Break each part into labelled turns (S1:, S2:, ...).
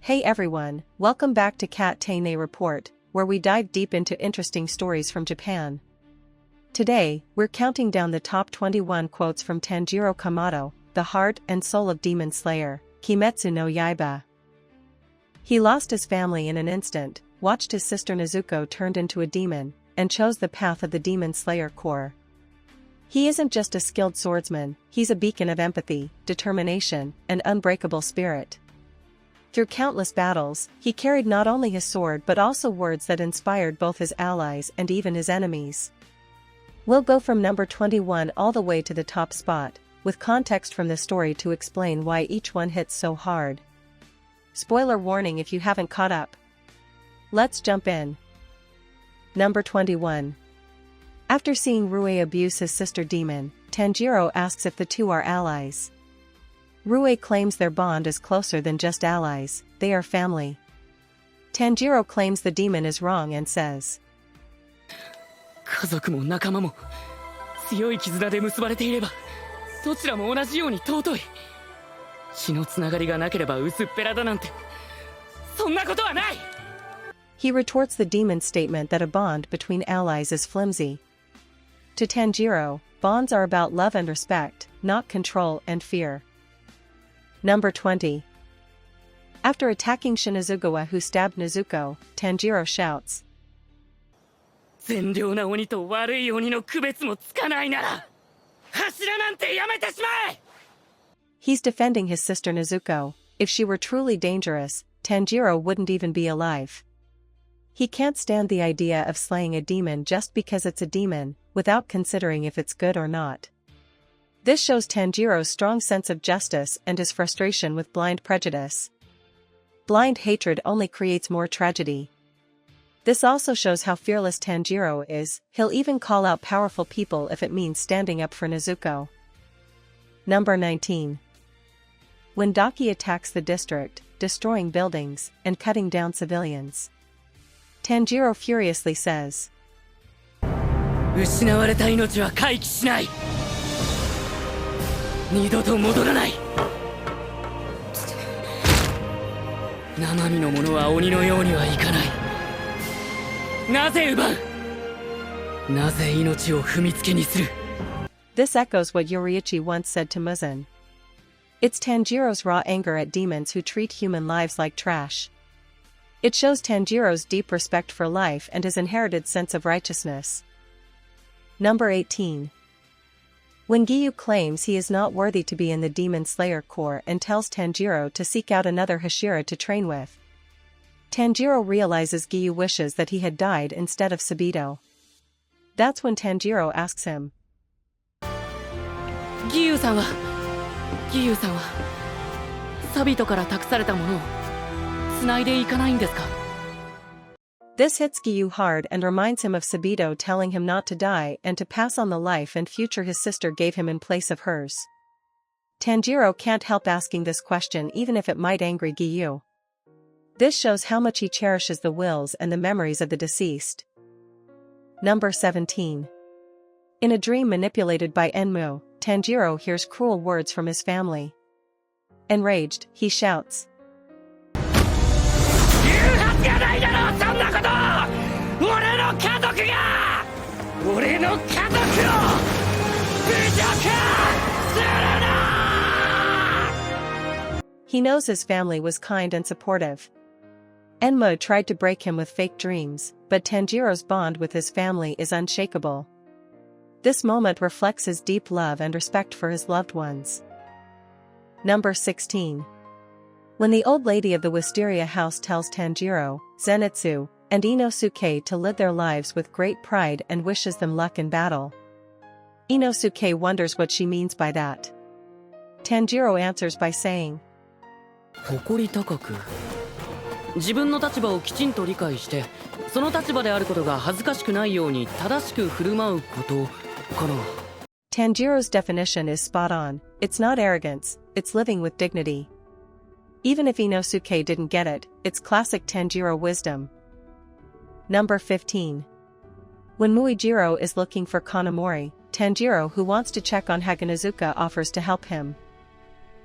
S1: Hey everyone, welcome back to Cat Tane Report, where we dive deep into interesting stories from Japan. Today, we're counting down the top 21 quotes from Tanjiro Kamado, the heart and soul of Demon Slayer, Kimetsu no Yaiba. He lost his family in an instant, watched his sister Nezuko turned into a demon, and chose the path of the Demon Slayer core. He isn't just a skilled swordsman, he's a beacon of empathy, determination, and unbreakable spirit. Through countless battles, he carried not only his sword but also words that inspired both his allies and even his enemies. We'll go from number 21 all the way to the top spot, with context from the story to explain why each one hits so hard. Spoiler warning if you haven't caught up. Let's jump in. Number 21. After seeing Rue abuse his sister demon, Tanjiro asks if the two are allies. Rue claims their bond is closer than just allies, they are family. Tanjiro claims the demon is wrong and says,
S2: 家族も仲間も強い絆で結ばれていればどちらも同じように尊い。血のつながりがなければ薄っぺらだなんてそんなことはない。
S1: He retorts the demon's statement that a bond between allies is flimsy. To Tanjiro, bonds are about love and respect, not control and fear. Number 20. After attacking Shinazugawa who stabbed Nezuko, Tanjiro shouts,
S2: 善良な鬼と悪い鬼の区別もつかないなら柱なんてやめてしまえ。
S1: He's defending his sister Nezuko. If she were truly dangerous, Tanjiro wouldn't even be alive. He can't stand the idea of slaying a demon just because it's a demon, without considering if it's good or not. This shows Tanjiro's strong sense of justice and his frustration with blind prejudice. Blind hatred only creates more tragedy. This also shows how fearless Tanjiro is, he'll even call out powerful people if it means standing up for Nezuko. Number 19. When Daki attacks the district, destroying buildings, and cutting down civilians, Tanjiro furiously says,
S2: 失われた命は回帰しない。二度と戻らない。生身の者は鬼のようにはいかない。なぜ奪う？なぜ命を踏みつけにする？
S1: This echoes what Yoriichi once said to Muzan. It's Tanjiro's raw anger at demons who treat human lives like trash. It shows Tanjiro's deep respect for life and his inherited sense of righteousness. Number 18. When Giyu claims he is not worthy to be in the Demon Slayer Corps and tells Tanjiro to seek out another Hashira to train with, Tanjiro realizes Giyu wishes that he had died instead of Sabito. That's when Tanjiro asks him,
S2: 義勇さんはサビトから託されたものを繋いでいかないんですか?
S1: This hits Giyu hard and reminds him of Sabito telling him not to die and to pass on the life and future his sister gave him in place of hers. Tanjiro can't help asking this question even if it might anger Giyu. This shows how much he cherishes the wills and the memories of the deceased. Number 17. In a dream manipulated by Enmu, Tanjiro hears cruel words from his family. Enraged, he shouts,
S2: やないだろそんなこと！俺の家族を侮辱するな！
S1: He knows his family was kind and supportive. Enmu tried to break him with fake dreams, but Tanjiro's bond with his family is unshakable. This moment reflects his deep love and respect for his loved ones. Number 16. When the old lady of the wisteria house tells Tanjiro, Zenitsu, and Inosuke to live their lives with great pride and wishes them luck in battle, Inosuke wonders what she means by that. Tanjiro answers by saying,
S2: 誇り高く自分の立場をきちんと理解してその立場であることが恥ずかしくないように正しく振る舞うことかな。
S1: Tanjiro's definition is spot on. It's not arrogance, it's living with dignity. Even if Inosuke didn't get it, it's classic Tanjiro wisdom. Number 15. When Muijiro is looking for Kanamori, Tanjiro, who wants to check on Haganezuka, offers to help him.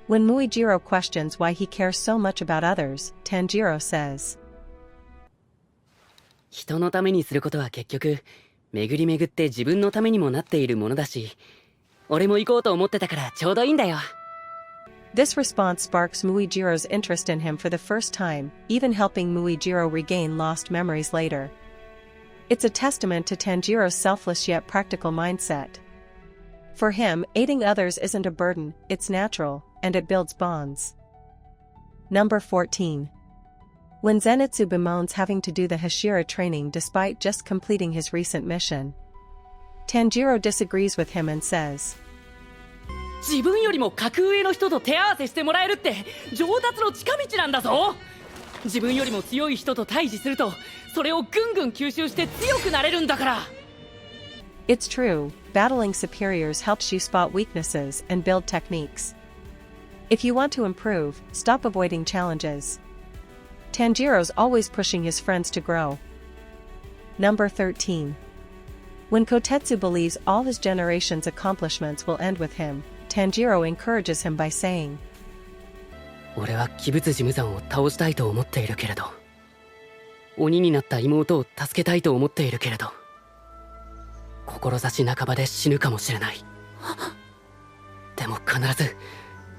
S1: When Muijiro questions why he cares so much about others, Tanjiro says,
S2: 人のためにすることは結局巡り巡って自分のためにもなっているものだし、俺も行こうと思ってたからちょうどいいんだよ。
S1: This response sparks Muijiro's interest in him for the first time, even helping Muijiro regain lost memories later. It's a testament to Tanjiro's selfless yet practical mindset. For him, aiding others isn't a burden, it's natural, and it builds bonds. Number 14. When Zenitsu bemoans having to do the Hashira training despite just completing his recent mission, Tanjiro disagrees with him and says,
S2: 自分よりも格上の人と手合わせしてもらえるって上達の近道なんだぞ。自分よりも強い人と対峙するとそれをぐんぐん吸収して強くなれるんだから。
S1: It's true, battling superiors helps you spot weaknesses and build techniques. If you want to improve, stop avoiding challenges. Tanjiro's always pushing his friends to grow. Number 13. When Kotetsu believes all his generation's accomplishments will end with him, Tanjiro encourages him by saying,
S2: 俺は鬼物事無惨を倒したいと思っているけれど、鬼になった妹を助けたいと思っているけれど、志半ばで死ぬかもしれない。でも必ず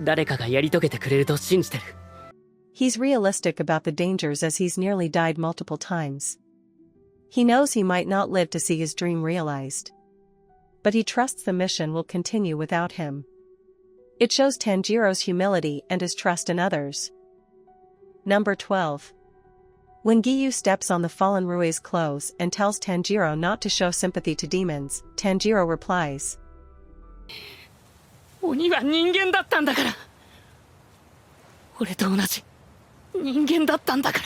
S2: 誰かがやり遂げてくれると信じてる。
S1: He's realistic about the dangers as he's nearly died multiple times. He knows he might not live to see his dream realized. But he trusts the mission will continue without him. It shows Tanjiro's humility and his trust in others. Number 12. When Giyu steps on the fallen Rue's clothes and tells Tanjiro not to show sympathy to demons, Tanjiro replies,
S2: 鬼は人間だったんだから。俺と同じ人間だったんだから。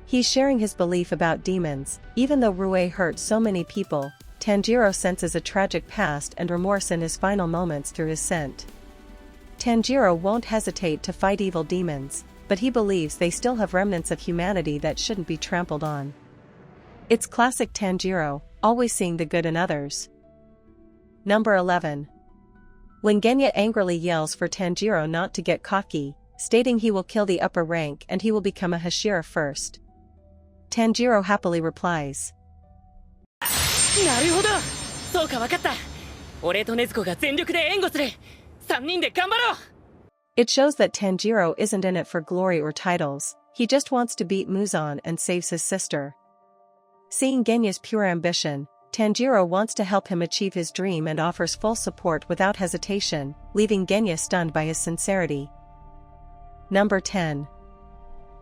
S1: He's sharing his belief about demons. Even though Rue hurt so many people, Tanjiro senses a tragic past and remorse in his final moments through his scent. Tanjiro won't hesitate to fight evil demons, but he believes they still have remnants of humanity that shouldn't be trampled on. It's classic Tanjiro, always seeing the good in others. Number 11. When Genya angrily yells for Tanjiro not to get cocky, stating he will kill the upper rank and he will become a Hashira first, Tanjiro happily replies,
S2: なるほど、そうか分かった。俺と禰豆子が全力で援護する。3人で頑張ろう。
S1: It shows that Tanjiro isn't in it for glory or titles, he just wants to beat Muzan and saves his sister. Seeing Genya's pure ambition, Tanjiro wants to help him achieve his dream and offers full support without hesitation, leaving Genya stunned by his sincerity. Number 10.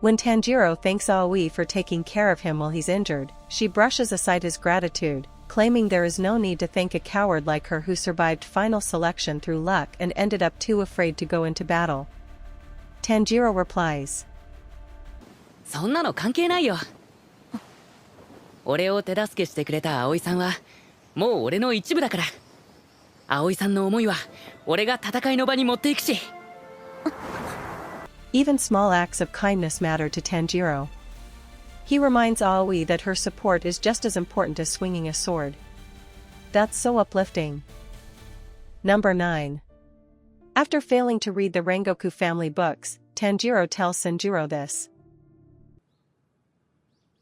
S1: When Tanjiro thanks Aoi for taking care of him while he's injured, she brushes aside his gratitude, claiming there is no need to thank a coward like her who survived final selection through luck and ended up too afraid to go into battle. Tanjiro replies,
S2: そんなの関係ないよ。俺を手助けしてくれた葵さんはもう俺の一部だから。葵さんの思いは俺が戦いの場に持っていくし。
S1: Even small acts of kindness matter to Tanjiro. He reminds Aoi that her support is just as important as swinging a sword. That's so uplifting. Number 9. After failing to read the Rengoku family books, Tanjiro tells Sanjuro this.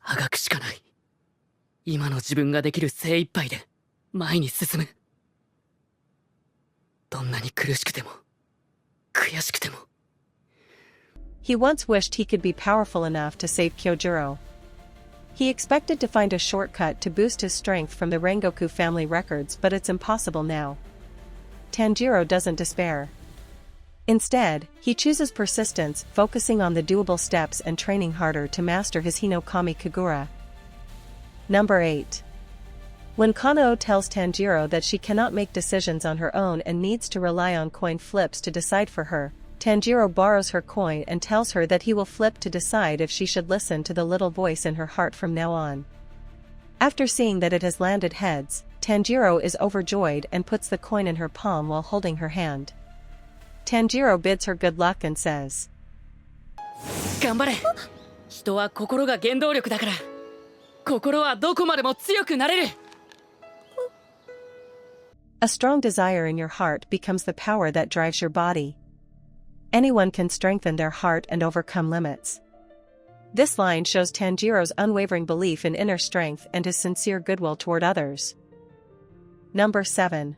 S2: あがくしかない。今の自分ができる精一杯で前に進む。どんなに苦しくても悔しくても。
S1: He once wished he could be powerful enough to save Kyojuro. He expected to find a shortcut to boost his strength from the Rengoku family records, but it's impossible now. Tanjiro doesn't despair. Instead, he chooses persistence, focusing on the doable steps and training harder to master his Hinokami Kagura. Number 8. When Kanao tells Tanjiro that she cannot make decisions on her own and needs to rely on coin flips to decide for her, Tanjiro borrows her coin and tells her that he will flip to decide if she should listen to the little voice in her heart from now on. After seeing that it has landed heads, Tanjiro is overjoyed and puts the coin in her palm while holding her hand. Tanjiro bids her good luck and says,
S2: 頑張れ。人は心が原動力だから。心はどこまでも強くなれる。
S1: A strong desire in your heart becomes the power that drives your body. Anyone can strengthen their heart and overcome limits. This line shows Tanjiro's unwavering belief in inner strength and his sincere goodwill toward others. Number 7.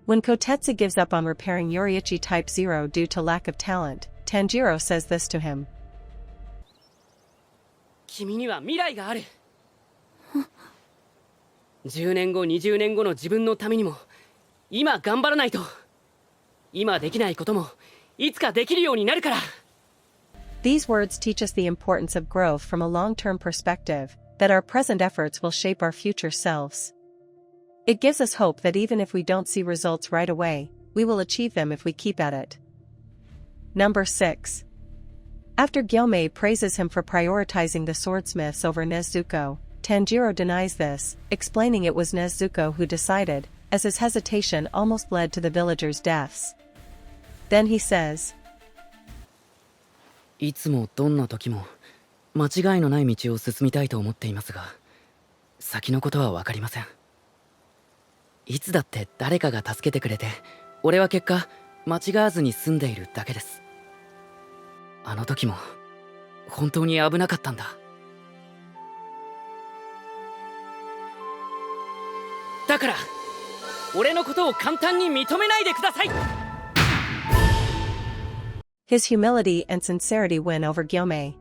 S1: When Kotetsu gives up on repairing Yoriichi Type 0 due to lack of talent, Tanjiro says this to him.
S2: 君には未来がある。10年後、20年後の自分のためにも、今頑張らないと。今できないことも、いつかできるようになるから。
S1: These words teach us the importance of growth from a long-term perspective, that our present efforts will shape our future selves. It gives us hope that even if we don't see results right away, we will achieve them if we keep at it. Number 6. After Gyomei praises him for prioritizing the swordsmiths over Nezuko, Tanjiro denies this, explaining it was Nezuko who decided, as his hesitation almost led to the villagers' deaths. Then he says,
S2: いつもどんな時も間違いのない道を進みたいと思っていますが、先のことは分かりません。いつだって誰かが助けてくれて、俺は結果間違わずに済んでいるだけです。あの時も本当に危なかったんだ。だから俺のことを簡単に認めないでください。
S1: His humility and sincerity win over Gyomei.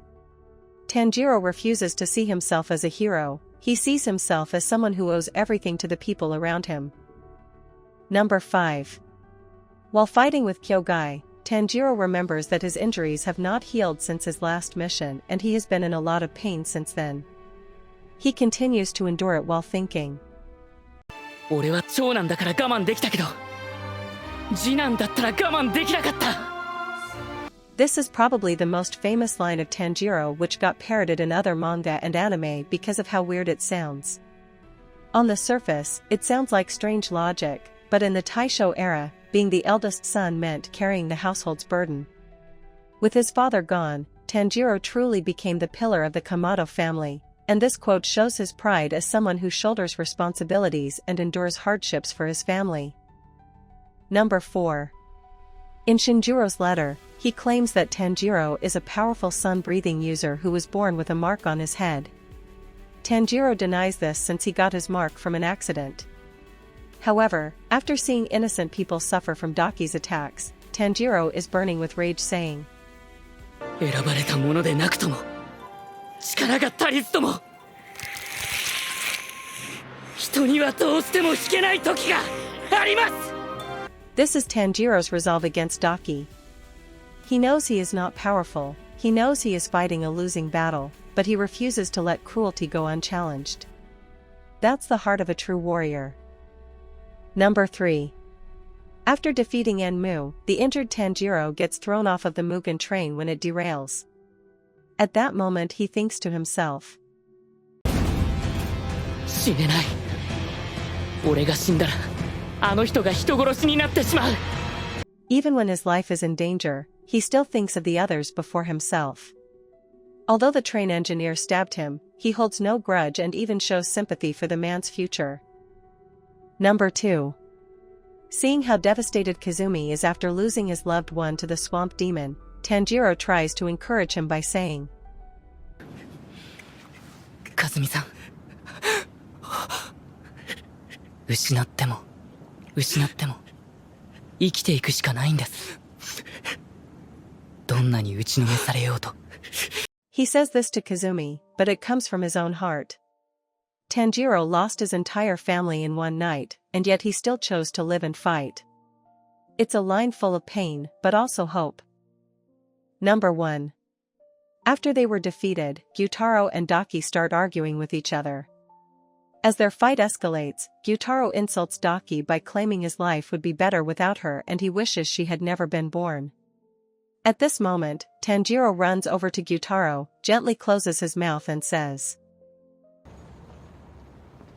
S1: Tanjiro refuses to see himself as a hero, he sees himself as someone who owes everything to the people around him. Number 5. While fighting with Kyogai, Tanjiro remembers that his injuries have not healed since his last mission and he has been in a lot of pain since then. He continues to endure it while thinking,
S2: 俺は長男だから我慢できたけど、次男だったら我慢できなかった。
S1: This is probably the most famous line of Tanjiro, which got parroted in other manga and anime because of how weird it sounds. On the surface, it sounds like strange logic, but in the Taisho era, being the eldest son meant carrying the household's burden. With his father gone, Tanjiro truly became the pillar of the Kamado family, and this quote shows his pride as someone who shoulders responsibilities and endures hardships for his family. Number 4. In Shinjuro's letter, he claims that Tanjiro is a powerful sun-breathing user who was born with a mark on his head. Tanjiro denies this since he got his mark from an accident. However, after seeing innocent people suffer from Daki's attacks, Tanjiro is burning with rage, saying,
S2: 選ばれたものでなくとも、力が足りずとも、人にはどうしても引けない時があります。
S1: This is Tanjiro's resolve against Daki. He knows he is not powerful, he knows he is fighting a losing battle, but he refuses to let cruelty go unchallenged. That's the heart of a true warrior. Number 3. After defeating Enmu, the injured Tanjiro gets thrown off of the Mugen train when it derails. At that moment he thinks to himself,
S2: 死ねない。俺が死んだら、あの人が人殺しになってしまう。
S1: Even when his life is in danger, he still thinks of the others before himself. Although the train engineer stabbed him, he holds no grudge and even shows sympathy for the man's future. Number 2. Seeing how devastated Kazumi is after losing his loved one to the swamp demon, Tanjiro tries to encourage him by saying,
S2: かずみさん、失っても生きていくしかないんです。どんなに打ちのめされようと。
S1: He says this to Kazumi, but it comes from his own heart. Tanjiro lost his entire family in one night, and yet he still chose to live and fight. It's a line full of pain, but also hope. Number 1. After they were defeated, Gyutaro and Daki start arguing with each other. As their fight escalates, Gyutaro insults Daki by claiming his life would be better without her and he wishes she had never been born. At this moment, Tanjiro runs over to Gyutaro, gently closes his mouth and says,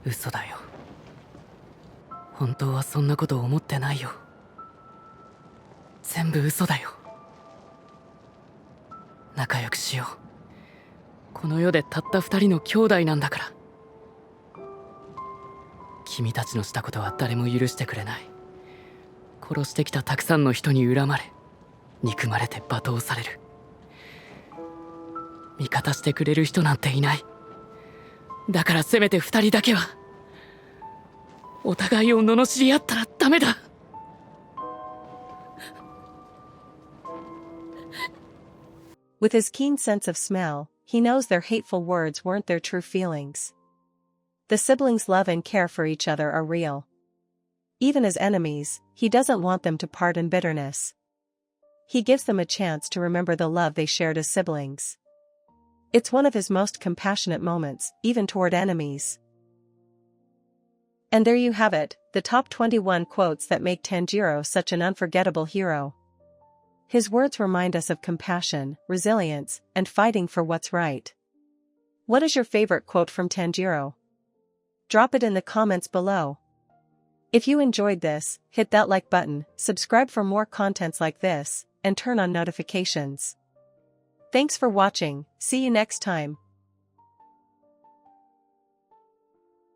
S2: 嘘だよ。本当はそんなこと思ってないよ。全部嘘だよ。仲良くしよう。この世でたった2人の兄弟なんだから。君たちのしたことは誰も許してくれない。殺してきたたくさんの人に恨まれ、憎まれて罵倒される。味方してくれる人なんていない。だからせめて二人だけはお互いを罵り合ったらダメだ。
S1: With his keen sense of smell, he knows their hateful words weren't their true feelings. The siblings' love and care for each other are real. Even as enemies, he doesn't want them to part in bitterness. He gives them a chance to remember the love they shared as siblings. It's one of his most compassionate moments, even toward enemies. And there you have it, the top 21 quotes that make Tanjiro such an unforgettable hero. His words remind us of compassion, resilience, and fighting for what's right. What is your favorite quote from Tanjiro? Drop it in the comments below. If you enjoyed this, hit that like button, subscribe for more contents like this, and turn on notifications. Thanks for watching, see you next time.